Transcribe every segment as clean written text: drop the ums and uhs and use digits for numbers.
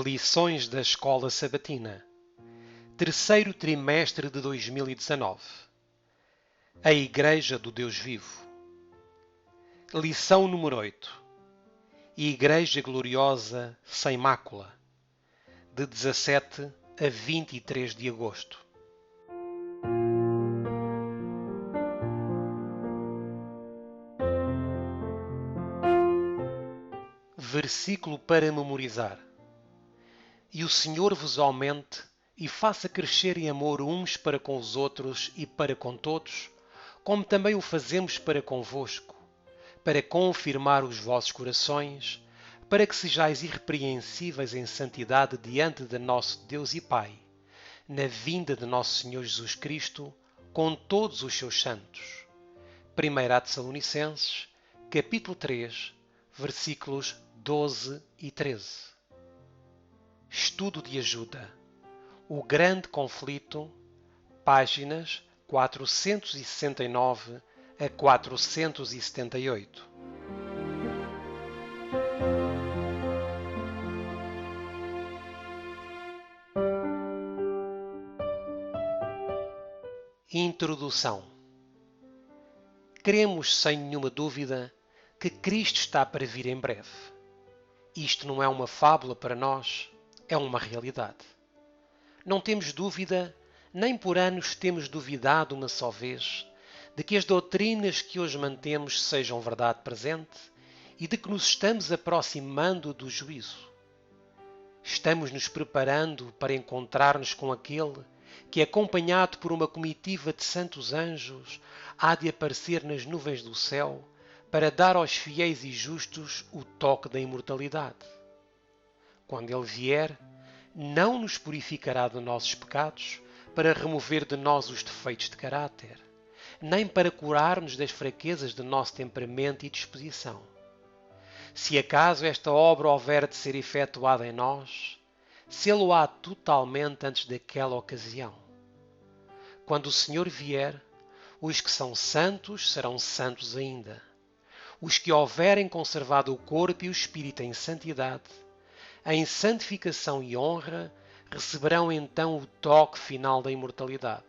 Lições da Escola Sabatina. Terceiro trimestre de 2019. A Igreja do Deus Vivo. Lição número 8. Igreja Gloriosa sem Mácula. De 17 a 23 de agosto. Versículo para memorizar. E o Senhor vos aumente e faça crescer em amor uns para com os outros e para com todos, como também o fazemos para convosco, para confirmar os vossos corações, para que sejais irrepreensíveis em santidade diante de nosso Deus e Pai, na vinda de nosso Senhor Jesus Cristo, com todos os seus santos. 1 Tessalonicenses, capítulo 3, versículos 12 e 13. Estudo de ajuda. O Grande Conflito, páginas 469 a 478. Introdução. Cremos sem nenhuma dúvida que Cristo está para vir em breve. Isto não é uma fábula para nós, é uma realidade. Não temos dúvida, nem por anos temos duvidado uma só vez, de que as doutrinas que hoje mantemos sejam verdade presente e de que nos estamos aproximando do juízo. Estamos nos preparando para encontrar-nos com aquele que, acompanhado por uma comitiva de santos anjos, há de aparecer nas nuvens do céu para dar aos fiéis e justos o toque da imortalidade. Quando ele vier, não nos purificará de nossos pecados para remover de nós os defeitos de caráter, nem para curar-nos das fraquezas de nosso temperamento e disposição. Se acaso esta obra houver de ser efetuada em nós, sê-lo-á totalmente antes daquela ocasião. Quando o Senhor vier, os que são santos serão santos ainda. Os que houverem conservado o corpo e o espírito em santidade, em santificação e honra, receberão então o toque final da imortalidade.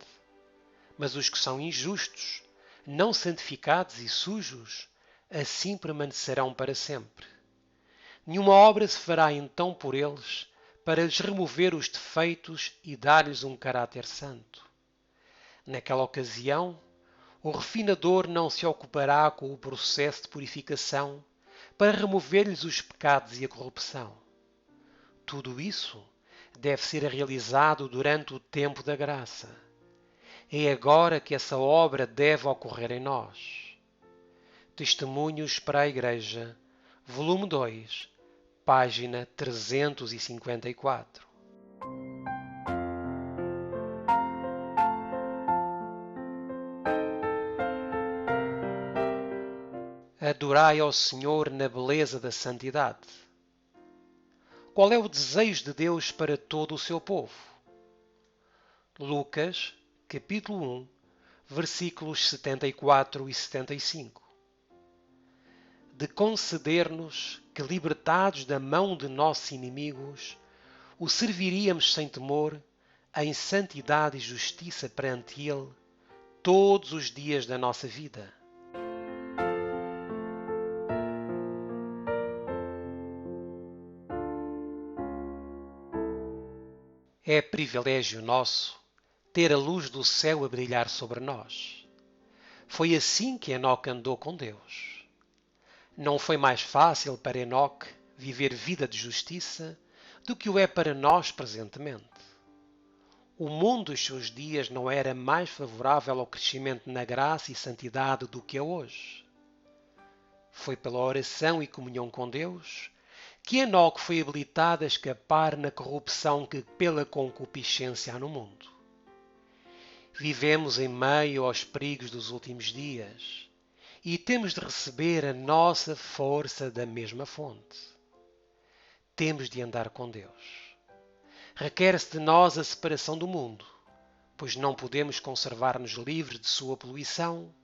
Mas os que são injustos, não santificados e sujos, assim permanecerão para sempre. Nenhuma obra se fará então por eles para lhes remover os defeitos e dar-lhes um caráter santo. Naquela ocasião, o refinador não se ocupará com o processo de purificação para remover-lhes os pecados e a corrupção. Tudo isso deve ser realizado durante o tempo da graça. É agora que essa obra deve ocorrer em nós. Testemunhos para a Igreja, volume 2, página 354. Adorai ao Senhor na beleza da santidade. Qual é o desejo de Deus para todo o seu povo? Lucas, capítulo 1, versículos 74 e 75. De conceder-nos que, libertados da mão de nossos inimigos, o serviríamos sem temor, em santidade e justiça perante Ele, todos os dias da nossa vida. É privilégio nosso ter a luz do céu a brilhar sobre nós. Foi assim que Enoque andou com Deus. Não foi mais fácil para Enoque viver vida de justiça do que o é para nós presentemente. O mundo dos seus dias não era mais favorável ao crescimento na graça e santidade do que é hoje. Foi pela oração e comunhão com Deus que Enoque foi habilitado a escapar na corrupção que pela concupiscência há no mundo. Vivemos em meio aos perigos dos últimos dias e temos de receber a nossa força da mesma fonte. Temos de andar com Deus. Requer-se de nós a separação do mundo, pois não podemos conservar-nos livres de sua poluição,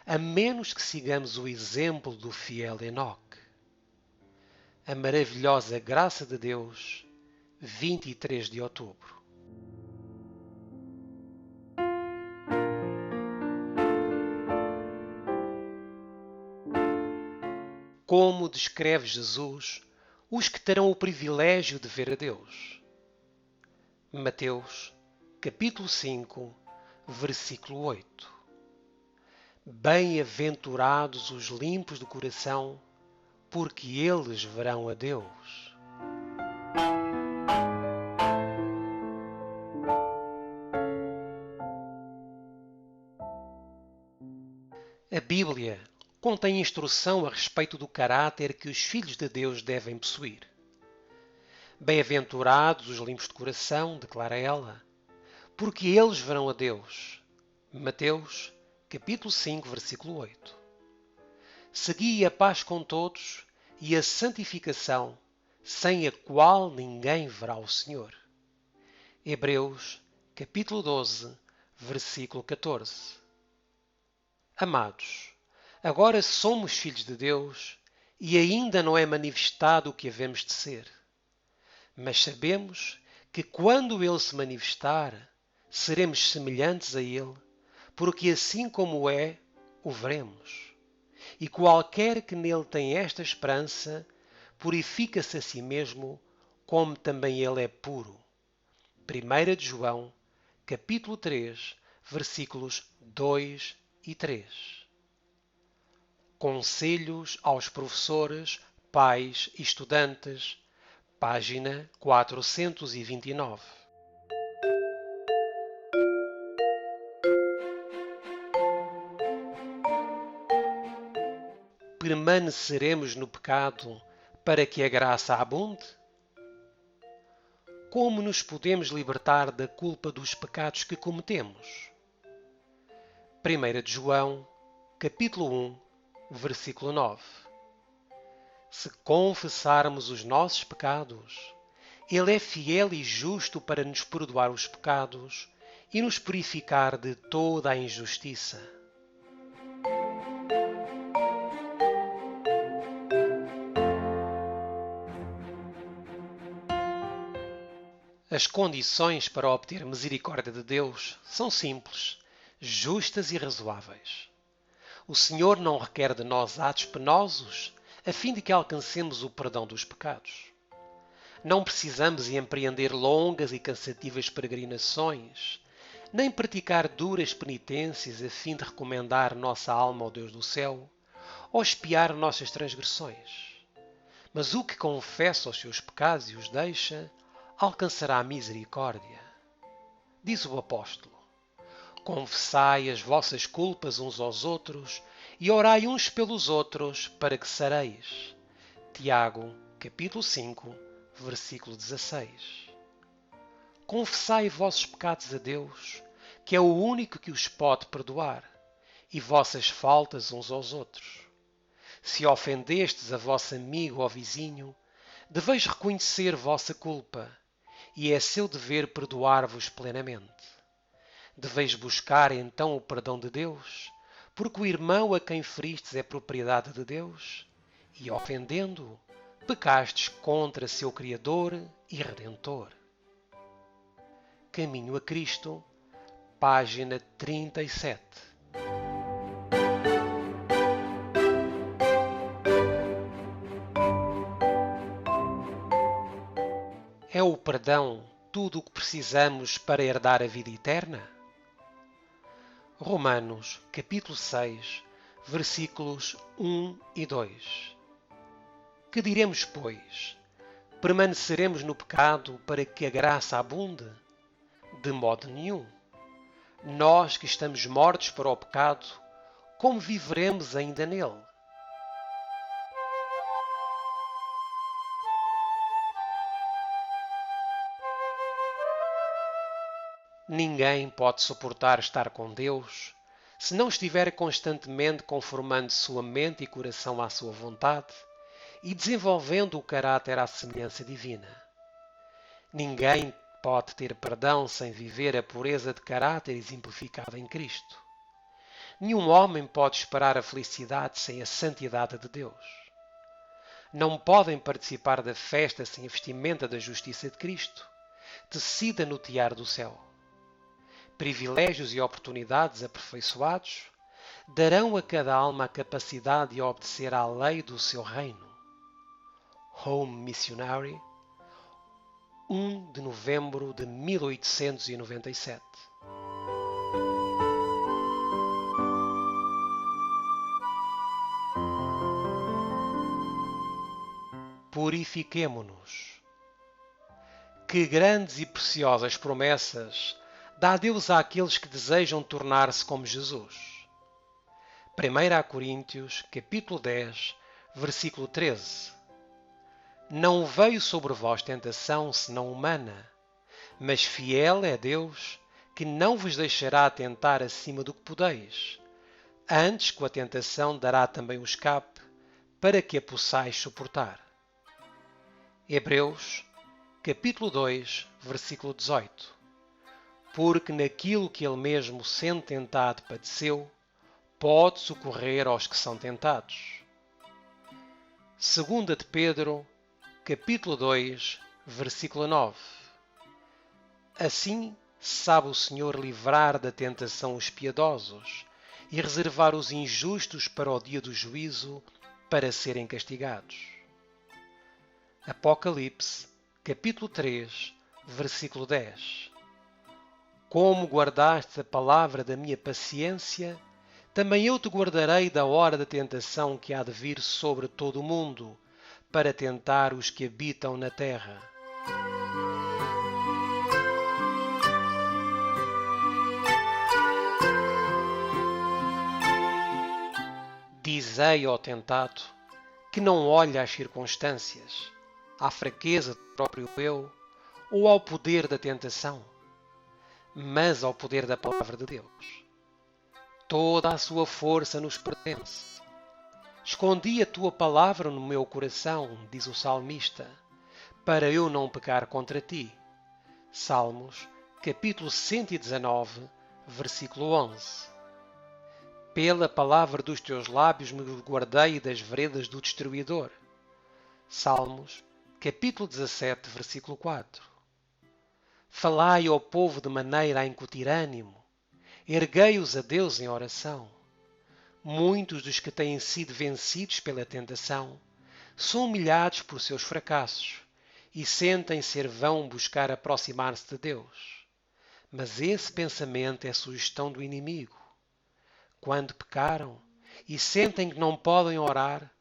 a menos que sigamos o exemplo do fiel Enoque. A maravilhosa graça de Deus 23 de outubro. Como descreve Jesus os que terão o privilégio de ver a Deus? Mateus, capítulo 5, versículo 8. Bem-aventurados os limpos de coração, porque eles verão a Deus. A Bíblia contém instrução a respeito do caráter que os filhos de Deus devem possuir. Bem-aventurados os limpos de coração, declara ela, porque eles verão a Deus. Mateus, capítulo 5, versículo 8. Segui a paz com todos e a santificação, sem a qual ninguém verá o Senhor. Hebreus, capítulo 12, versículo 14. Amados, agora somos filhos de Deus e ainda não é manifestado o que havemos de ser. Mas sabemos que quando Ele se manifestar, seremos semelhantes a Ele, porque assim como é, o veremos. E qualquer que nele tem esta esperança, purifica-se a si mesmo, como também Ele é puro. 1 de João, capítulo 3, versículos 2 e 3. Conselhos aos professores, pais e estudantes, página 429. Permaneceremos no pecado para que a graça abunde? Como nos podemos libertar da culpa dos pecados que cometemos? 1 de João, capítulo 1, versículo 9. Se confessarmos os nossos pecados, Ele é fiel e justo para nos perdoar os pecados e nos purificar de toda a injustiça. As condições para obter misericórdia de Deus são simples, justas e razoáveis. O Senhor não requer de nós atos penosos a fim de que alcancemos o perdão dos pecados. Não precisamos empreender longas e cansativas peregrinações, nem praticar duras penitências a fim de recomendar nossa alma ao Deus do céu, ou expiar nossas transgressões. Mas o que confessa os seus pecados e os deixa, alcançará a misericórdia. Diz o apóstolo: confessai as vossas culpas uns aos outros e orai uns pelos outros para que sareis. Tiago, capítulo 5, versículo 16. Confessai vossos pecados a Deus, que é o único que os pode perdoar, e vossas faltas uns aos outros. Se ofendestes a vosso amigo ou vizinho, deveis reconhecer vossa culpa, e é seu dever perdoar-vos plenamente. Deveis buscar então o perdão de Deus, porque o irmão a quem feristes é propriedade de Deus, e ofendendo-o, pecastes contra seu Criador e Redentor. Caminho a Cristo, página 37. É o perdão tudo o que precisamos para herdar a vida eterna? Romanos, capítulo 6, versículos 1 e 2. Que diremos, pois? Permaneceremos no pecado para que a graça abunde? De modo nenhum. Nós que estamos mortos para o pecado, como viveremos ainda nele? Ninguém pode suportar estar com Deus se não estiver constantemente conformando sua mente e coração à sua vontade e desenvolvendo o caráter à semelhança divina. Ninguém pode ter perdão sem viver a pureza de caráter exemplificada em Cristo. Nenhum homem pode esperar a felicidade sem a santidade de Deus. não podem participar da festa sem a vestimenta da justiça de Cristo, tecida no tiar do céu. Privilégios e oportunidades aperfeiçoados darão a cada alma a capacidade de obedecer à lei do seu reino. Home Missionary, 1 de novembro de 1897. Purifiquemo-nos. Que grandes e preciosas promessas dá Deus àqueles que desejam tornar-se como Jesus. 1 Coríntios, capítulo 10, versículo 13. Não veio sobre vós tentação senão humana, mas fiel é Deus, que não vos deixará tentar acima do que podeis. Antes, com a tentação, dará também o escape, para que a possais suportar. Hebreus, capítulo 2, versículo 18. Porque naquilo que ele mesmo, sendo tentado, padeceu, pode socorrer aos que são tentados. 2 de Pedro, capítulo 2, versículo 9. Assim sabe o Senhor livrar da tentação os piedosos e reservar os injustos para o dia do juízo, para serem castigados. Apocalipse, capítulo 3, versículo 10. Como guardaste a palavra da minha paciência, também eu te guardarei da hora da tentação que há de vir sobre todo o mundo, para tentar os que habitam na terra. Dizei ao tentado que não olhe às circunstâncias, à fraqueza do próprio eu ou ao poder da tentação, mas ao poder da palavra de Deus. Toda a sua força nos pertence. Escondi a tua palavra no meu coração, diz o salmista, para eu não pecar contra ti. Salmos, capítulo 119, versículo 11. Pela palavra dos teus lábios me guardei das veredas do destruidor. Salmos, capítulo 17, versículo 4. Falai ao povo de maneira a incutir ânimo. Erguei-os a Deus em oração. Muitos dos que têm sido vencidos pela tentação são humilhados por seus fracassos e sentem ser vão buscar aproximar-se de Deus. Mas esse pensamento é sugestão do inimigo. Quando pecaram e sentem que não podem orar,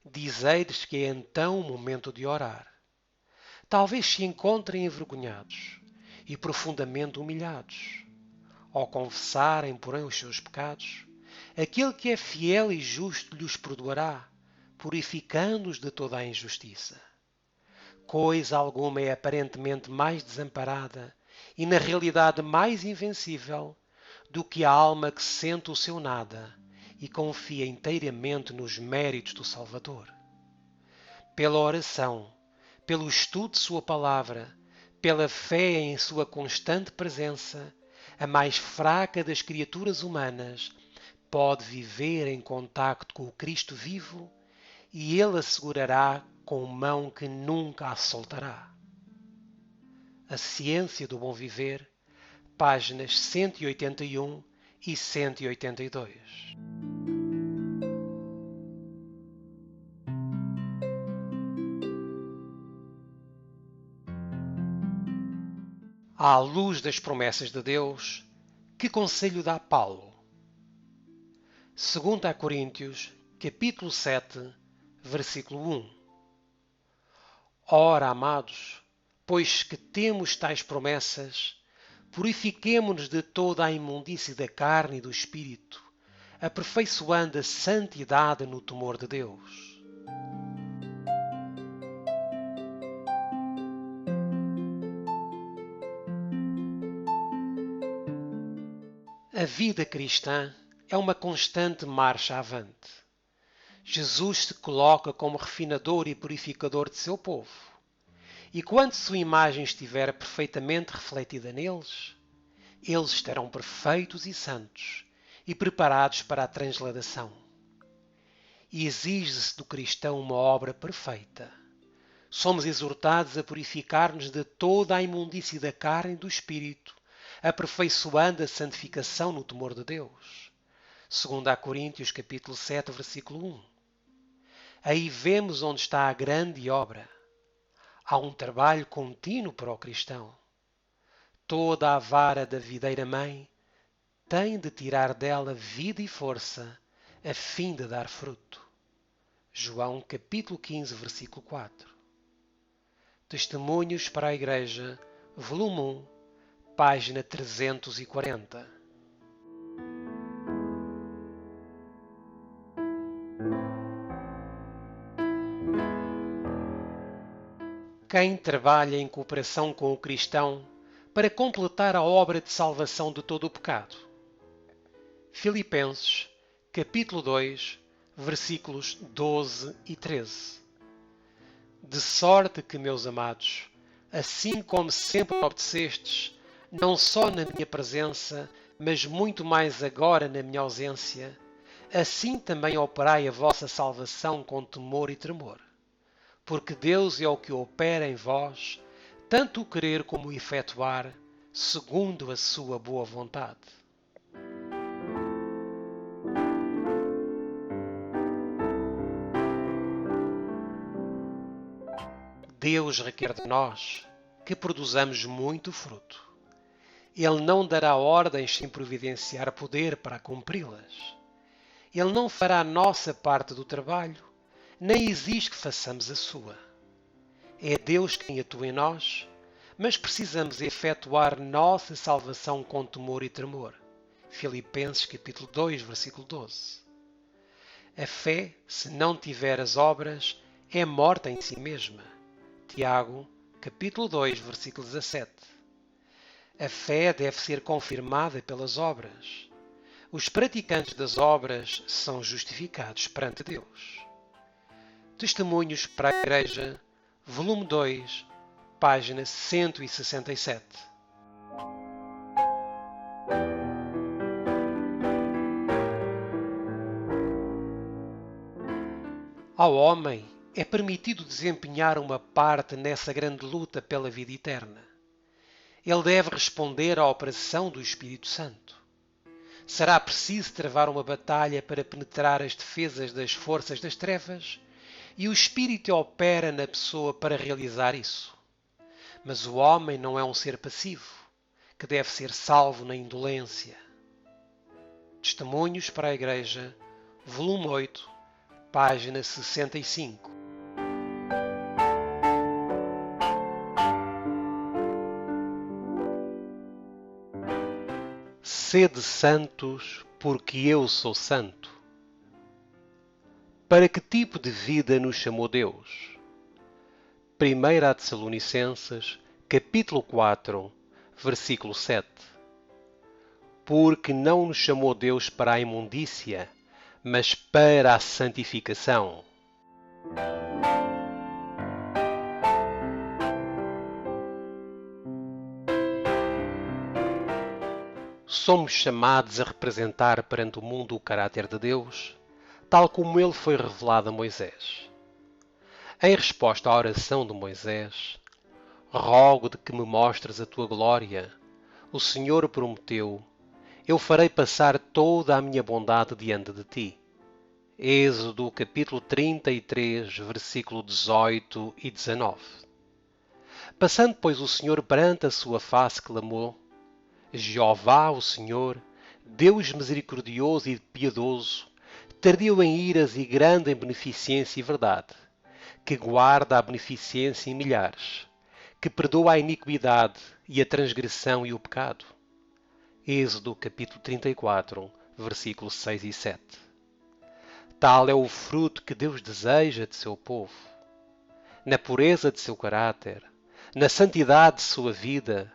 dizei-lhes que é então o momento de orar. Talvez se encontrem envergonhados e profundamente humilhados. Ao confessarem, porém, os seus pecados, aquele que é fiel e justo lhes perdoará, purificando-os de toda a injustiça. Coisa alguma é aparentemente mais desamparada e na realidade mais invencível do que a alma que sente o seu nada e confia inteiramente nos méritos do Salvador. Pela oração, pelo estudo de sua palavra, pela fé em sua constante presença, a mais fraca das criaturas humanas pode viver em contacto com o Cristo vivo e Ele a segurará com mão que nunca a soltará. A Ciência do Bom Viver, páginas 181 e 182. À luz das promessas de Deus, que conselho dá Paulo? 2 Coríntios, capítulo 7, versículo 1. Ora, amados, pois que temos tais promessas, purifiquemo-nos de toda a imundície da carne e do espírito, aperfeiçoando a santidade no temor de Deus. A vida cristã é uma constante marcha avante. Jesus se coloca como refinador e purificador de seu povo. E quando sua imagem estiver perfeitamente refletida neles, eles estarão perfeitos e santos e preparados para a transladação. e exige-se do cristão uma obra perfeita. Somos exortados a purificar-nos de toda a imundície da carne e do espírito, aperfeiçoando a santificação no temor de Deus. 2 Coríntios capítulo 7, versículo 1. Aí vemos onde está a grande obra. Há um trabalho contínuo para o cristão. Toda a vara da videira mãe tem de tirar dela vida e força, a fim de dar fruto. João capítulo 15, versículo 4. Testemunhos para a Igreja, volume 1, página 340. Quem trabalha em cooperação com o cristão para completar a obra de salvação de todo o pecado? Filipenses, capítulo 2, versículos 12 e 13. De sorte que, meus amados, assim como sempre obedecestes, não só na minha presença, mas muito mais agora na minha ausência, assim também operai a vossa salvação com temor e tremor. Porque Deus é o que opera em vós, tanto o querer como o efetuar, segundo a sua boa vontade. Deus requer de nós que produzamos muito fruto. Ele não dará ordens sem providenciar poder para cumpri-las. Ele não fará a nossa parte do trabalho, nem exige que façamos a sua. É Deus quem atua em nós, mas precisamos efetuar nossa salvação com temor e tremor. Filipenses capítulo 2, versículo 12. A fé, se não tiver as obras, é morta em si mesma. Tiago, capítulo 2, versículo 17. A fé deve ser confirmada pelas obras. Os praticantes das obras são justificados perante Deus. Testemunhos para a Igreja, volume 2, página 167. Ao homem é permitido desempenhar uma parte nessa grande luta pela vida eterna. Ele deve responder à operação do Espírito Santo. Será preciso travar uma batalha para penetrar as defesas das forças das trevas, e o Espírito opera na pessoa para realizar isso. Mas o homem não é um ser passivo, que deve ser salvo na indolência. Testemunhos para a Igreja, volume 8, página 65. Sede santos, porque eu sou santo. Para que tipo de vida nos chamou Deus? 1 Tessalonicenses, capítulo 4, versículo 7. Porque não nos chamou Deus para a imundícia, mas para a santificação. Somos chamados a representar perante o mundo o caráter de Deus, tal como ele foi revelado a Moisés. Em resposta à oração de Moisés, rogo-te que me mostres a tua glória. O Senhor prometeu, eu farei passar toda a minha bondade diante de ti. Êxodo capítulo 33, versículo 18 e 19. Passando, pois, o Senhor perante a sua face, clamou, Jeová, o Senhor, Deus misericordioso e piedoso, tardio em iras e grande em beneficência e verdade, que guarda a beneficência em milhares, que perdoa a iniquidade e a transgressão e o pecado. Êxodo capítulo 34, versículos 6 e 7. Tal é o fruto que Deus deseja de seu povo. Na pureza de seu caráter, na santidade de sua vida,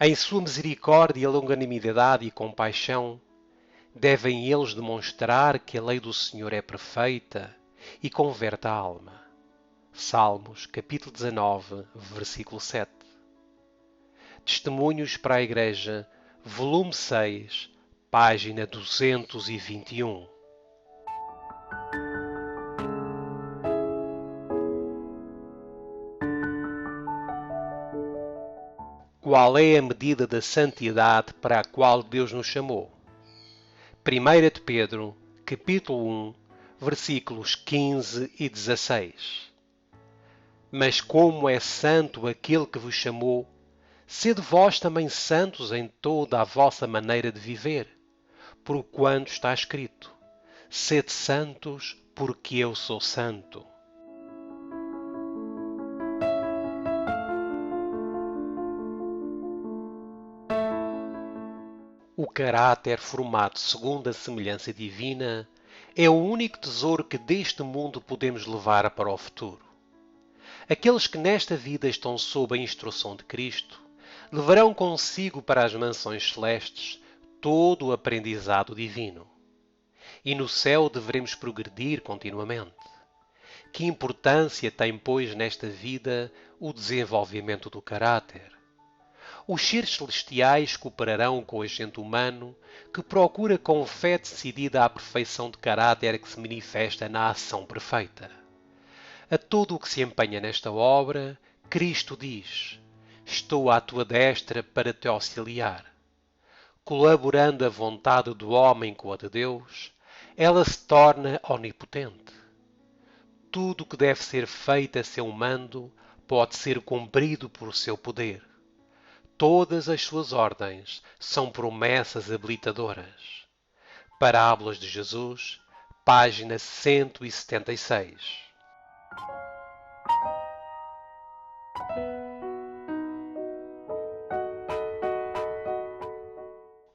em sua misericórdia, longanimidade e compaixão, devem eles demonstrar que a lei do Senhor é perfeita e converte a alma. Salmos, capítulo 19, versículo 7. Testemunhos para a Igreja, volume 6, página 221. qual é a medida da santidade para a qual Deus nos chamou. 1 de Pedro, capítulo 1, versículos 15 e 16. Mas como é santo aquele que vos chamou, sede vós também santos em toda a vossa maneira de viver, porquanto está escrito: sede santos, porque eu sou santo. O caráter formado segundo a semelhança divina é o único tesouro que deste mundo podemos levar para o futuro. Aqueles que nesta vida estão sob a instrução de Cristo levarão consigo para as mansões celestes todo o aprendizado divino. E no céu deveremos progredir continuamente. Que importância tem, pois, nesta vida o desenvolvimento do caráter? Os seres celestiais cooperarão com o agente humano que procura com fé decidida a perfeição de caráter que se manifesta na ação perfeita. A todo o que se empenha nesta obra, Cristo diz: estou à tua destra para te auxiliar. Colaborando a vontade do homem com a de Deus, ela se torna onipotente. Tudo o que deve ser feito a seu mando pode ser cumprido por seu poder. Todas as suas ordens são promessas habilitadoras. Parábolas de Jesus, página 176.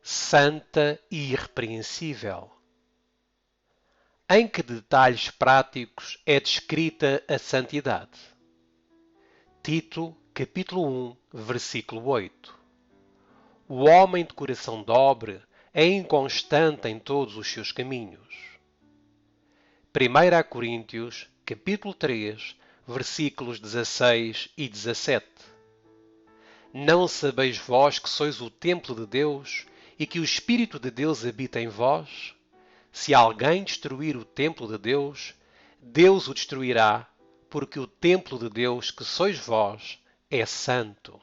Santa e irrepreensível. Em que detalhes práticos é descrita a santidade? Tito, capítulo 1, versículo 8. O homem de coração dobre é inconstante em todos os seus caminhos. 1 Coríntios, capítulo 3, versículos 16 e 17. Não sabeis vós que sois o templo de Deus e que o Espírito de Deus habita em vós? Se alguém destruir o templo de Deus, Deus o destruirá, porque o templo de Deus, que sois vós, é santo.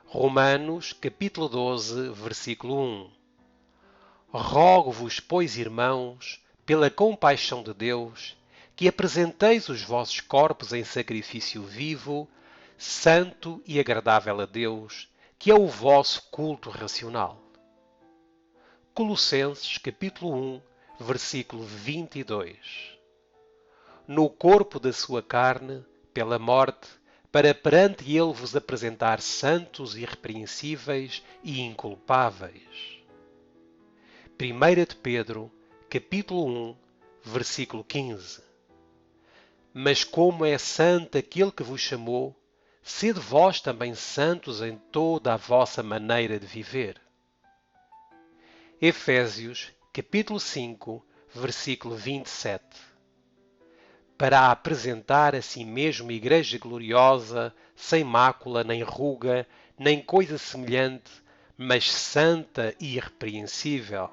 Romanos, capítulo 12, versículo 1. Rogo-vos, pois, irmãos, pela compaixão de Deus, que apresenteis os vossos corpos em sacrifício vivo, santo e agradável a Deus, que é o vosso culto racional. Colossenses, capítulo 1, versículo 22. No corpo da sua carne, pela morte, para perante ele vos apresentar santos, irrepreensíveis e inculpáveis. 1 de Pedro, capítulo 1, versículo 15. Mas como é santo aquele que vos chamou, sede vós também santos em toda a vossa maneira de viver. Efésios, capítulo 5, versículo 27. Para apresentar a si mesmo igreja gloriosa, sem mácula, nem ruga, nem coisa semelhante, mas santa e irrepreensível.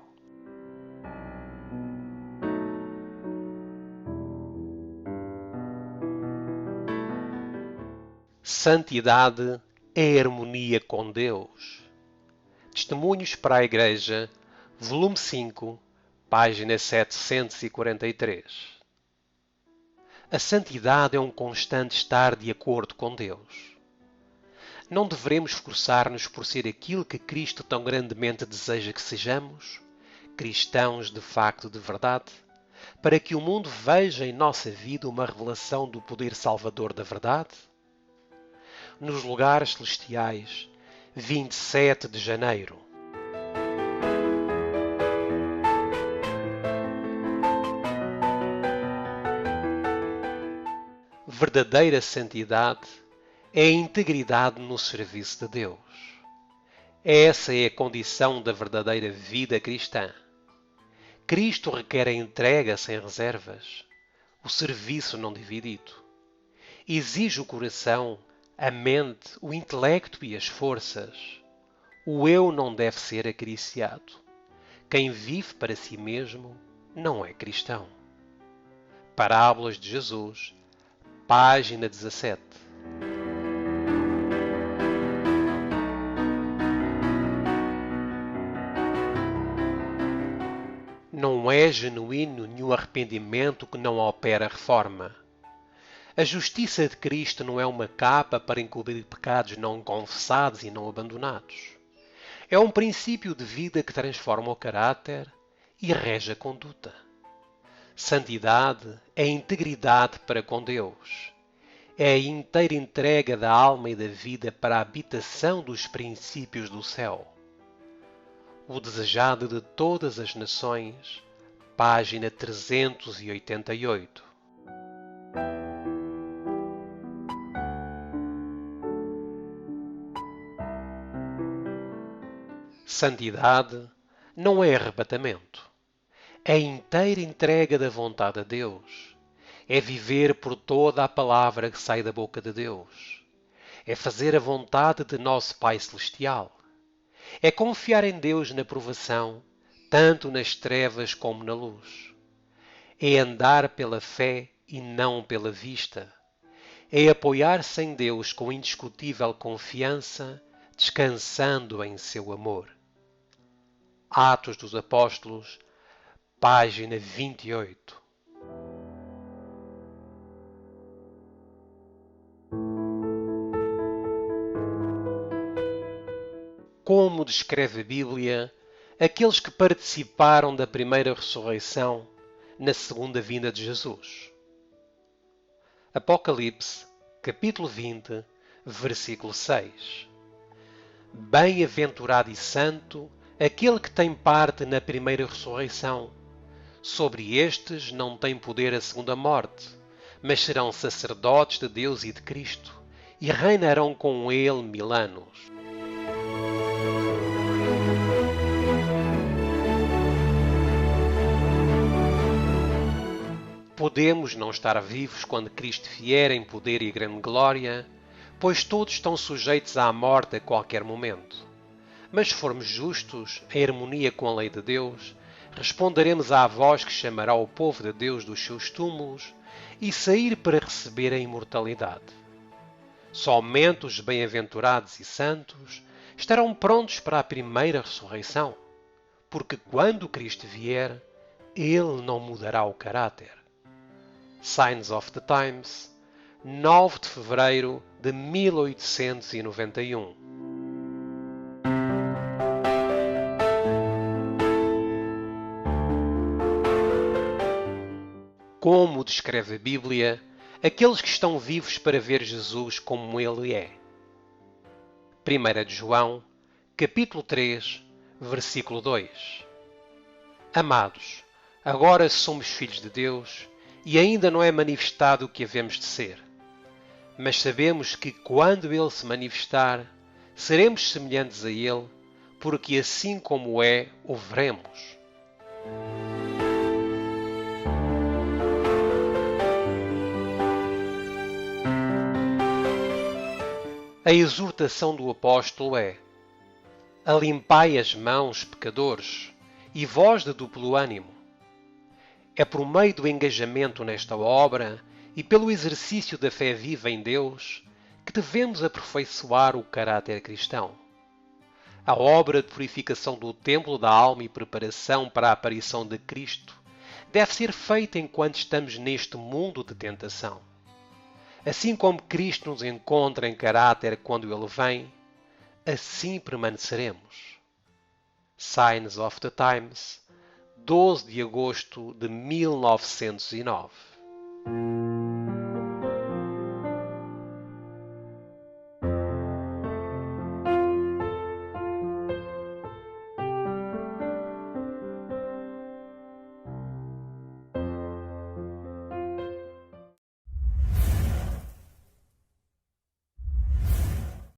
Santidade é harmonia com Deus. Testemunhos para a Igreja, volume 5, página 743. A santidade é um constante estar de acordo com Deus. Não devemos esforçar-nos por ser aquilo que Cristo tão grandemente deseja que sejamos, cristãos de facto de verdade, para que o mundo veja em nossa vida uma revelação do poder salvador da verdade? Nos lugares celestiais, 27 de janeiro. Verdadeira santidade é a integridade no serviço de Deus. Essa é a condição da verdadeira vida cristã. Cristo requer a entrega sem reservas, o serviço não dividido. Exige o coração, a mente, o intelecto e as forças. O eu não deve ser acariciado. Quem vive para si mesmo não é cristão. Parábolas de Jesus, página 17. Não é genuíno nenhum arrependimento que não opera reforma. A justiça de Cristo não é uma capa para encobrir pecados não confessados e não abandonados. É um princípio de vida que transforma o caráter e rege a conduta. Santidade é integridade para com Deus. É a inteira entrega da alma e da vida para a habitação dos princípios do céu. O desejado de todas as nações, página 388. Santidade não é arrebatamento. É a inteira entrega da vontade a Deus. É viver por toda a palavra que sai da boca de Deus. É fazer a vontade de nosso Pai Celestial. É confiar em Deus na provação, tanto nas trevas como na luz. É andar pela fé e não pela vista. É apoiar-se em Deus com indiscutível confiança, descansando em seu amor. Atos dos Apóstolos, página 28. Como descreve a Bíblia aqueles que participaram da primeira ressurreição na segunda vinda de Jesus? Apocalipse, capítulo 20, versículo 6. Bem-aventurado e santo aquele que tem parte na primeira ressurreição. Sobre estes não tem poder a segunda morte, mas serão sacerdotes de Deus e de Cristo, e reinarão com ele 1000 anos. Podemos não estar vivos quando Cristo vier em poder e grande glória, pois todos estão sujeitos à morte a qualquer momento. Mas se formos justos, em harmonia com a lei de Deus, responderemos à voz que chamará o povo de Deus dos seus túmulos e sair para receber a imortalidade. Somente os bem-aventurados e santos estarão prontos para a primeira ressurreição, porque quando Cristo vier, Ele não mudará o caráter. Signs of the Times, 9 de fevereiro de 1891. Como descreve a Bíblia aqueles que estão vivos para ver Jesus como Ele é? 1 de João, capítulo 3, versículo 2. Amados, agora somos filhos de Deus e ainda não é manifestado o que havemos de ser. Mas sabemos que quando Ele se manifestar, seremos semelhantes a Ele, porque assim como é, o veremos. A exortação do apóstolo é: alimpai as mãos, pecadores, e vós de duplo ânimo. É por meio do engajamento nesta obra e pelo exercício da fé viva em Deus que devemos aperfeiçoar o caráter cristão. A obra de purificação do templo da alma e preparação para a aparição de Cristo deve ser feita enquanto estamos neste mundo de tentação. Assim como Cristo nos encontra em caráter quando Ele vem, assim permaneceremos. Signs of the Times, 12 de agosto de 1909.